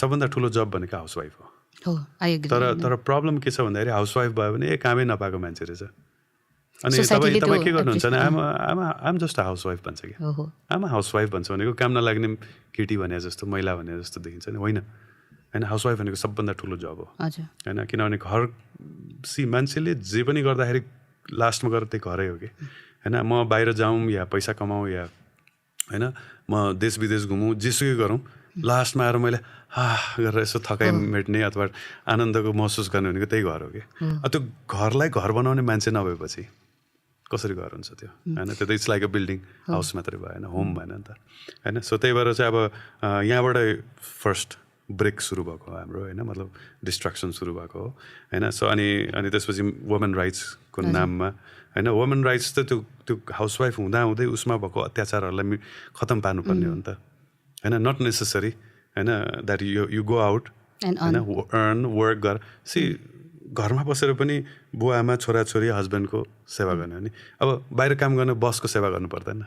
सबभन्दा ठुलो जब भनेको हाउसवाइफ हो। तर प्रब्लम के छ भन्दाखेरि हाउसवाइफ भयो भने कामै नपाएको मान्छे रहेछ। अनि तपाईँ के गर्नुहुन्छ भने आम जस्ट हाउसवाइफ भन्छ कि आमा हाउसवाइफ भन्छ भनेको काम नलाग्ने केटी भने जस्तो महिला भने जस्तो देखिन्छ नि, होइन हाउसवाइफ भनेको सबभन्दा ठुलो जब हो होइन। किनभने घर मान्छेले जे पनि गर्दाखेरि लास्टमा गएर त्यही घरै हो कि होइन। म बाहिर जाउँ या पैसा कमाउँ या होइन म देश विदेश घुमौँ जेसुकै गरौँ, लास्टमा आएर मैले गरेर यसो थकाइ मेट्ने अथवा आनन्दको महसुस गर्ने भनेको त्यही घर हो कि। त्यो घरलाई घर बनाउने मान्छे नभएपछि कसरी घर हुन्छ त्यो होइन। त्यो त it's like a building, house मात्रै भएन, होम भएन नि त होइन। सो त्यही भएर चाहिँ अब यहाँबाट फर्स्ट ब्रेक सुरु भएको हो हाम्रो होइन, मतलब डिस्ट्रक्सन सुरु भएको हो होइन। सो अनि त्यसपछि वुमेन राइट्सको नाममा होइन, वुमेन राइट्स त त्यो हाउसवाइफ हुँदाहुँदै उसमा भएको अत्याचारहरूलाई खतम पार्नुपर्ने हो नि त होइन। नट नेसेसरी होइन द्याट यु गो आउट होइन, अर्न वर्क गर। घरमा बसेर पनि बुवा आमा छोराछोरी हस्बेन्डको सेवा गर्ने हो नि। अब बाहिर काम गर्ने बसको सेवा गर्नु पर्दैन,